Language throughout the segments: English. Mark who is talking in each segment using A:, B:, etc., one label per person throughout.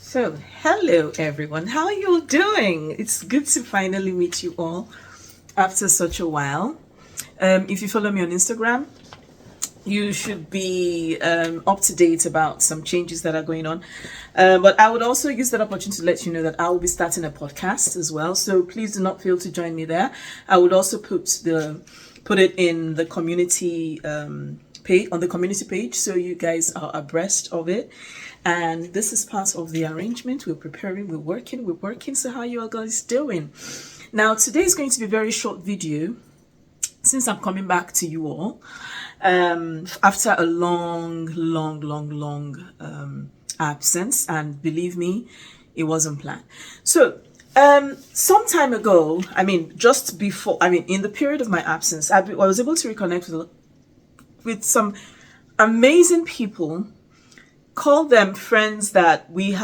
A: So, hello everyone. How are you all doing? It's good to finally meet you all after such a while. If you follow me on Instagram, you should be up to date about some changes that are going on. But I would also use that opportunity to let you know that I will be starting a podcast as well. So please do not fail to join me there. I would also put it in the community page, on the community page, so you guys are abreast of it. And this is part of the arrangement. We're preparing, we're working. So how you all guys doing? Now, today is going to be a very short video since I'm coming back to you all after a long absence, and believe me, it wasn't planned. So some time ago, just before, in the period of my absence, I was able to reconnect with some amazing people. Call them friends that we've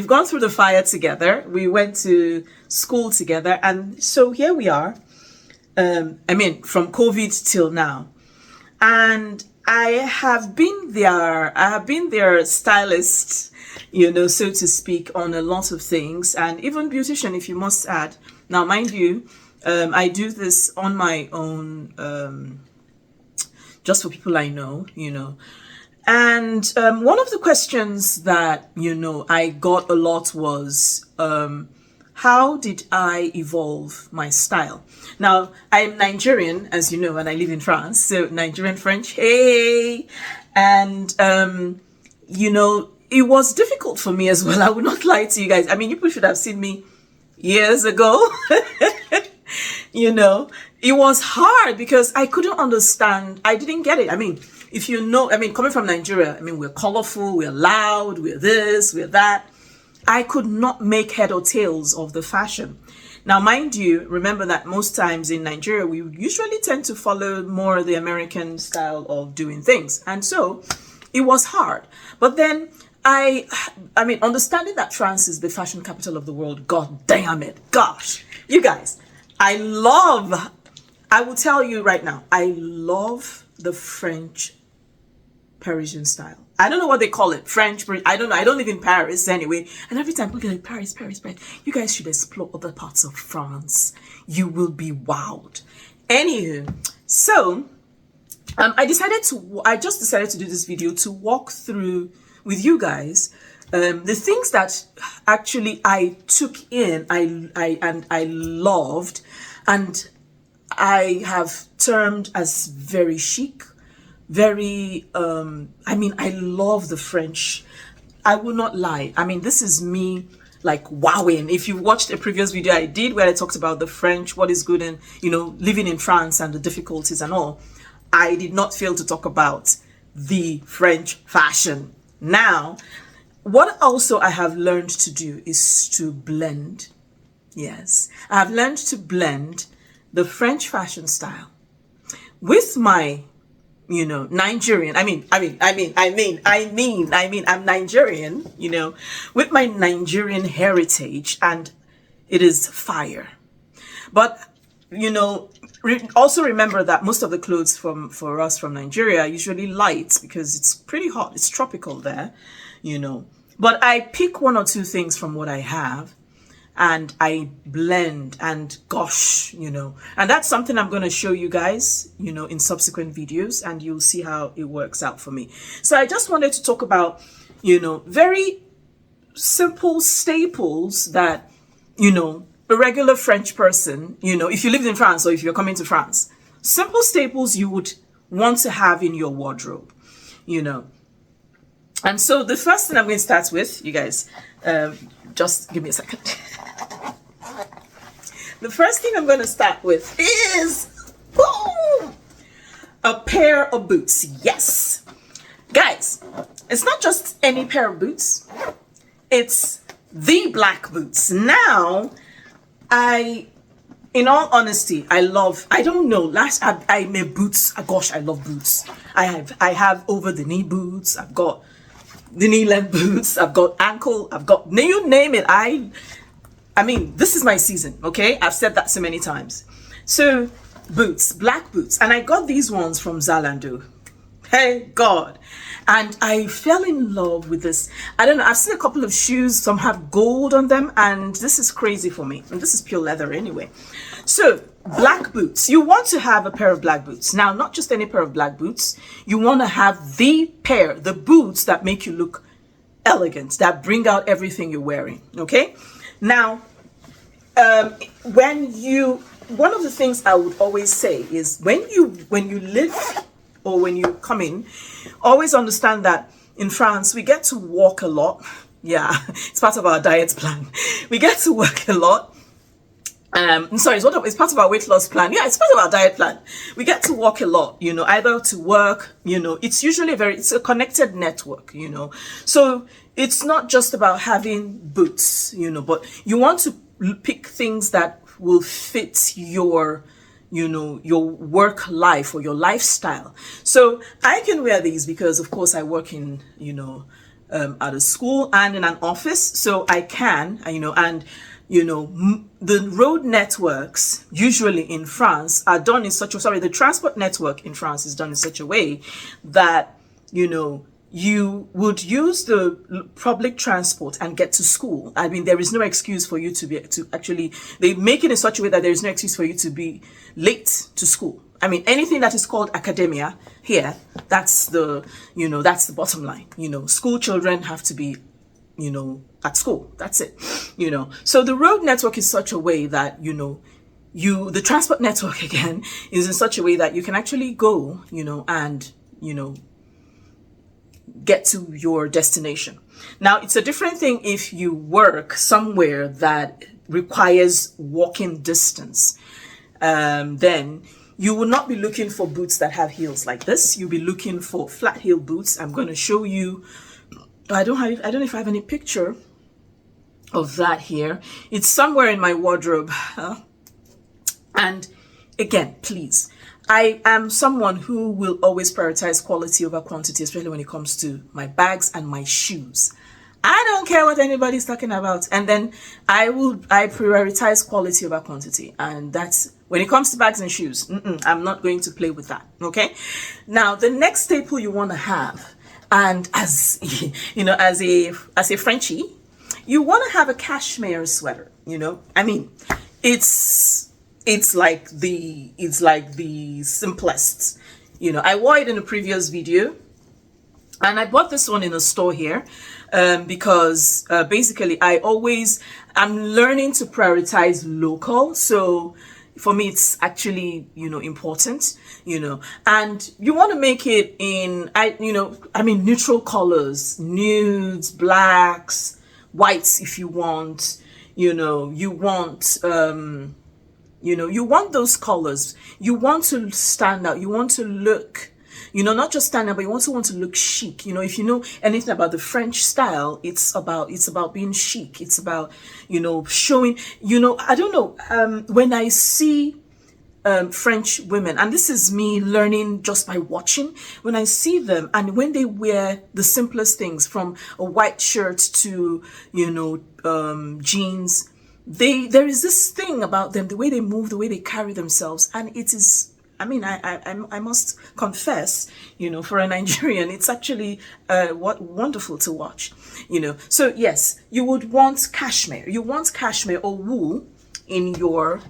A: gone through the fire together. We went to school together, and so here we are. From COVID till now, and I have been their stylist, so to speak, on a lot of things, and even beautician, if you must add. Now, mind you, I do this on my own, just for people I know, And one of the questions that, I got a lot was, how did I evolve my style? Now, I'm Nigerian, as you know, and I live in France, so Nigerian French, hey! And, it was difficult for me as well. I would not lie to you guys. You people should have seen me years ago. It was hard because I couldn't understand. I didn't get it. If you know, coming from Nigeria, we're colorful, we're loud, we're this, we're that. I could not make head or tails of the fashion. Now, mind you, remember that most times in Nigeria, we usually tend to follow more the American style of doing things. And so it was hard. But then understanding that France is the fashion capital of the world, God damn it. Gosh, you guys, I will tell you right now, I love the French Parisian style. I don't know what they call it. French, I don't know. I don't live in Paris anyway. And every time people get Paris. You guys should explore other parts of France. You will be wowed. Anywho, so I just decided to do this video to walk through with you guys the things that actually I took in, I loved, and I have termed as very chic. Very, I love the French. I will not lie. This is me like wowing. If you watched a previous video I did where I talked about the French, what is good, and, living in France and the difficulties and all, I did not fail to talk about the French fashion. Now, what also I have learned to do is to blend. Yes, I have learned to blend the French fashion style with my Nigerian. I'm Nigerian, with my Nigerian heritage, and it is fire. But, also remember that most of the clothes for us from Nigeria are usually light because it's pretty hot. It's tropical there, But I pick one or two things from what I have, and I blend, and gosh, and that's something I'm going to show you guys, in subsequent videos, and you'll see how it works out for me. So I just wanted to talk about, very simple staples that, a regular French person, if you lived in France or if you're coming to France, simple staples you would want to have in your wardrobe, And so the first thing I'm going to start with, you guys, just give me a second. The first thing I'm going to start with is, boom, a pair of boots. Yes. Guys, it's not just any pair of boots. It's the black boots. Now, in all honesty, I love boots. Gosh, I love boots. I have over the knee boots. I've got the knee length boots. I've got ankle. I've got, you name it. This is my season, okay? I've said that so many times. So, boots, black boots. And I got these ones from Zalando. Hey, God. And I fell in love with this. I don't know, I've seen a couple of shoes, some have gold on them, and this is crazy for me. And this is pure leather anyway. So black boots, you want to have a pair of black boots. Now, not just any pair of black boots, you want to have the pair, the boots that make you look elegant, that bring out everything you're wearing. Okay, now one of the things I would always say is when you live or when you come in, always understand that in France we get to walk a lot. Yeah, it's part of our diet plan. We get to work a lot. Sorry, it's part of our weight loss plan. Yeah, it's part of our diet plan. We get to walk a lot, you know, either to work, you know, it's usually it's a connected network, you know. So it's not just about having boots, you know, but you want to pick things that will fit your, you know, your work life or your lifestyle. So I can wear these because of course I work in, you know, at a school and in an office. So I can, you know, and you know, the road networks usually in France are done in such a, the transport network in France is done in such a way that, you know, you would use the public transport and get to school. I mean, there is no excuse for you they make it in such a way that there is no excuse for you to be late to school. I mean, anything that is called academia here, that's the bottom line. You know, school children have to be, you know, at school. That's it. You know, so the road network is such a way that, you know, the transport network again is in such a way that you can actually go, you know, and, you know, get to your destination. Now, it's a different thing if you work somewhere that requires walking distance. Then you will not be looking for boots that have heels like this. You'll be looking for flat heel boots. I'm going to show you. I don't know if I have any picture of that here. It's somewhere in my wardrobe. And again, please, I am someone who will always prioritize quality over quantity, especially when it comes to my bags and my shoes. I don't care what anybody's talking about. And then I prioritize quality over quantity. And that's when it comes to bags and shoes. I'm not going to play with that. Okay. Now, the next staple you want to have, and as you know, as a Frenchie, you want to have a cashmere sweater. You know, I mean, it's like the simplest. You know, I wore it in a previous video, and I bought this one in a store here because basically I'm learning to prioritize local. So for me, it's actually, you know, important, you know, and you want to make it in, neutral colors, nudes, blacks, whites, if you want, you know, you want those colors. You want to stand out. You want to look, you know, not just stand out, but you want to look chic. You know, if you know anything about the French style, it's about being chic. It's about, you know, showing, you know, I don't know, when I see French women, and this is me learning just by watching, when I see them and when they wear the simplest things from a white shirt to, you know, jeans, there is this thing about them, the way they move, the way they carry themselves, and it is, I mean, I must confess, you know, for a Nigerian, it's actually wonderful to watch, you know. So yes, you would want cashmere. You want cashmere or wool in your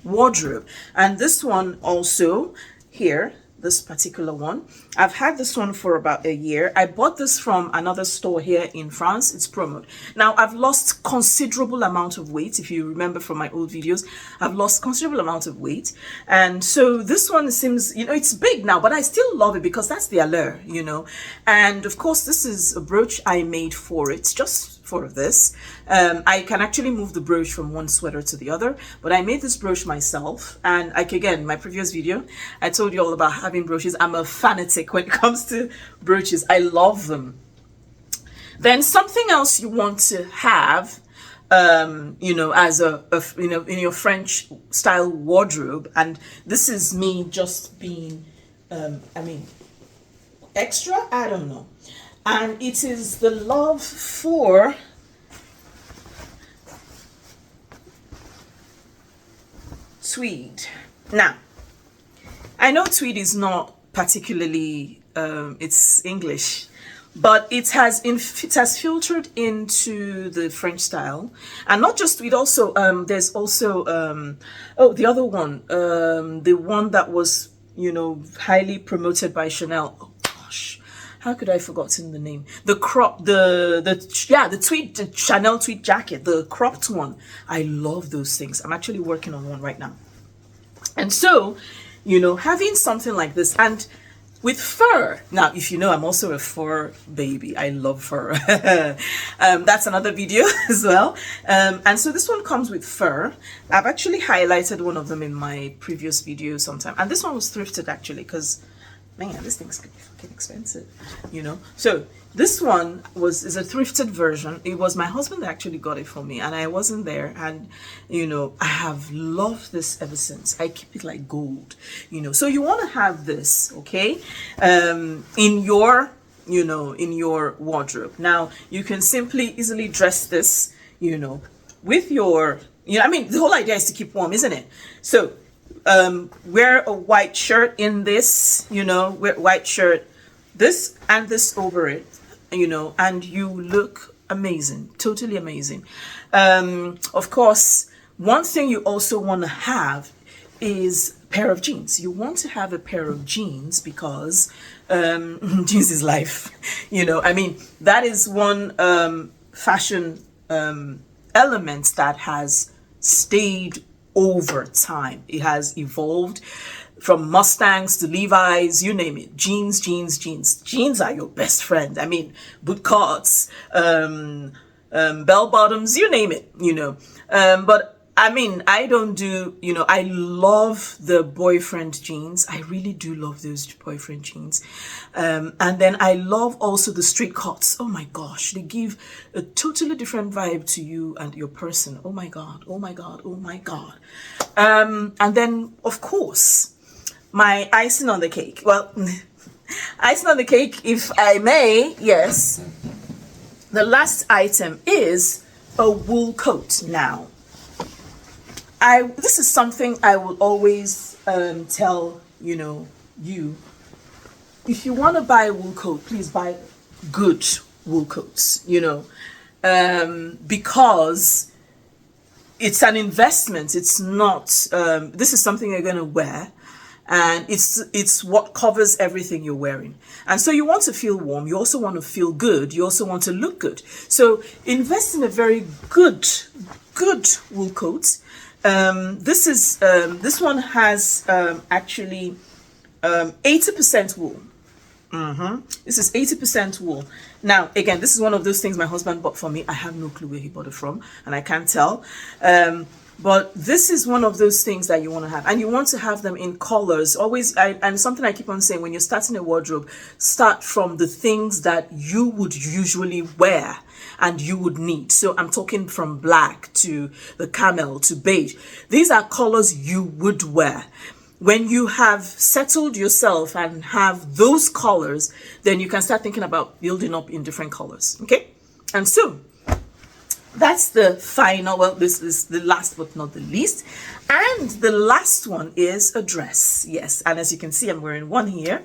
A: wardrobe. And this one also here, this particular one, I've had this one for about a year. I bought this from another store here in France. It's promoted. Now, I've lost considerable amount of weight. If you remember from my old videos, I've lost considerable amount of weight. And so this one seems, you know, it's big now, but I still love it because that's the allure, you know. And of course, this is a brooch I made for it, just for this. I can actually move the brooch from one sweater to the other, but I made this brooch myself. And like, again, my previous video, I told you all about having brooches. I'm a fanatic when it comes to brooches. I love them. Then something else you want to have, you know, as you know, in your French style wardrobe, and this is me just being, extra, I don't know. And it is the love for tweed. Now, I know tweed is not particularly it's English, but it has filtered into the French style. And not just, it also there's also oh, the other one, the one that was, you know, highly promoted by Chanel. Oh gosh, how could I have forgotten the name? The crop, the tweed, the Chanel tweed jacket, the cropped one. I love those things. I'm actually working on one right now. And so, you know, having something like this, and with fur. Now, if you know, I'm also a fur baby. I love fur. That's another video as well. And so this one comes with fur. I've actually highlighted one of them in my previous video sometime. And this one was thrifted actually, because, man, this thing's fucking expensive, you know. So this one is a thrifted version. It was my husband that actually got it for me, and I wasn't there. And, you know, I have loved this ever since. I keep it like gold, you know. So you want to have this, okay, in your, you know, in your wardrobe. Now, you can simply easily dress this, you know, with your, you know, I mean, the whole idea is to keep warm, isn't it? So wear a white shirt in this, you know, wear white shirt, this and this over it, you know, and you look amazing, totally amazing. Of course, one thing you also want to have is a pair of jeans. You want to have a pair of jeans because jeans is life, you know. I mean, that is one fashion element that has stayed over time. It has evolved from Mustangs to Levi's, you name it. Jeans, jeans, jeans. Jeans are your best friend. I mean, boot cuts, bell bottoms, you name it, you know. But I mean, I don't do, you know, I love the boyfriend jeans. I really do love those boyfriend jeans. And then I love also the street cuts. Oh my gosh, they give a totally different vibe to you and your person. Oh my God, oh my God, oh my God. And then, of course, my icing on the cake. Well, icing on the cake, if I may, yes. The last item is a wool coat. Now, this is something I will always tell, you know, you. If you want to buy a wool coat, please buy good wool coats, you know, because it's an investment. It's not, this is something you're going to wear, and it's what covers everything you're wearing. And so you want to feel warm. You also want to feel good. You also want to look good. So invest in a very good wool coat. This one has actually 80% wool. This is 80% wool. Now, again, this is one of those things my husband bought for me. I have no clue where he bought it from, and I can't tell. But this is one of those things that you want to have, and you want to have them in colors. Always, and something I keep on saying, when you're starting a wardrobe, start from the things that you would usually wear and you would need. So I'm talking from black to the camel to beige. These are colors you would wear. When you have settled yourself and have those colors, then you can start thinking about building up in different colors. Okay? And so that's the final, well, this is the last but not the least. And the last one is a dress. Yes, and as you can see, I'm wearing one here.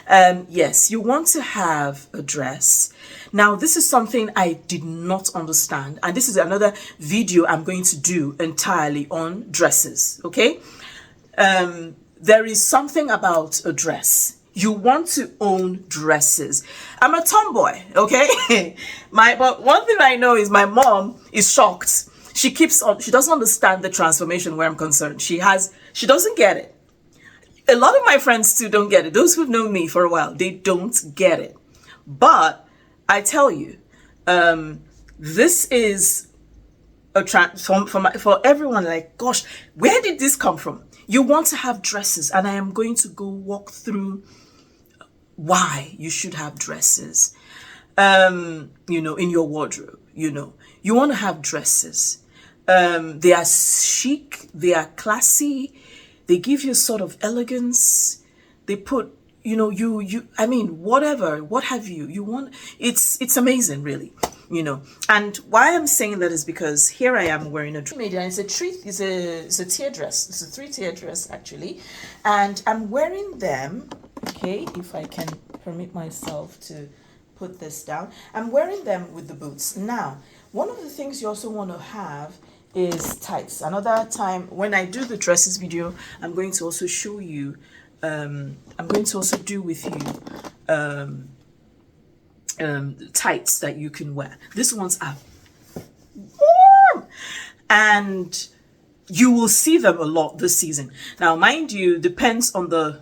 A: Yes, you want to have a dress. Now, this is something I did not understand. And this is another video I'm going to do entirely on dresses, okay? There is something about a dress. You want to own dresses. I'm a tomboy, okay? But one thing I know is my mom is shocked. She doesn't understand the transformation where I'm concerned. She doesn't get it. A lot of my friends too don't get it. Those who've known me for a while, they don't get it. But I tell you, this is a for everyone. Like, gosh, where did this come from? You want to have dresses, and I am going to go walk through why you should have dresses, you know, in your wardrobe. You know, you want to have dresses. They are chic, they are classy, they give you sort of elegance. They put, you know, I mean, whatever, what have you, you want, it's amazing, really, you know. And why I'm saying that is because here I am wearing a dress. It's a tier dress. It's a 3-tier dress, actually. And I'm wearing them Okay, if I can permit myself to put this down. I'm wearing them with the boots. Now, one of the things you also want to have is tights. Another time when I do the dresses video, I'm going to also show you, I'm going to also do with you tights that you can wear. These ones are warm, and you will see them a lot this season. Now, mind you, depends on the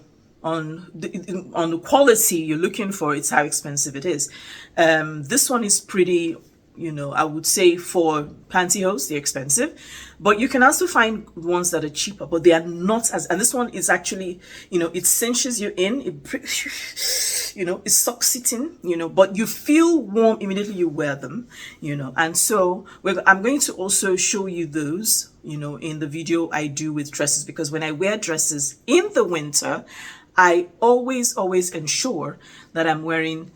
A: quality you're looking for. It's how expensive it is. This one is pretty, you know, I would say for pantyhose, they're expensive, but you can also find ones that are cheaper, but they are not as, and this one is actually, you know, it cinches you in, it, you know, it sucks it in, you know, but you feel warm immediately you wear them, you know. And so I'm going to also show you those, you know, in the video I do with dresses, because when I wear dresses in the winter, I always ensure that I'm wearing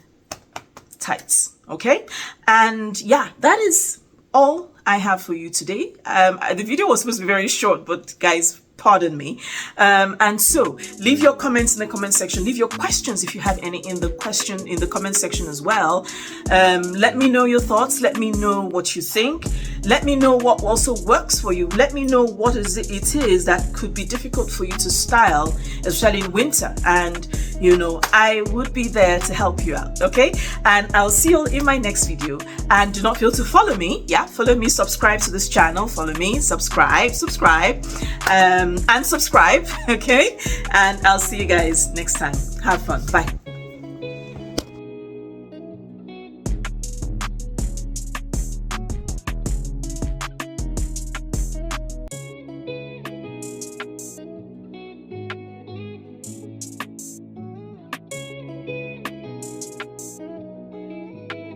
A: tights. Okay, and yeah, that is all I have for you today. The video was supposed to be very short, but guys, pardon me. And so leave your comments in the comment section. Leave your questions if you have any in the comment section as well. Let me know your thoughts. Let me know what you think. Let me know what also works for you. Let me know what it is that could be difficult for you to style, especially in winter. And you know, I would be there to help you out. Okay, and I'll see you all in my next video. And do not fail to follow me. Yeah, follow me, subscribe to this channel. Follow me, subscribe, and subscribe. Okay, and I'll see you guys next time. Have fun. Bye.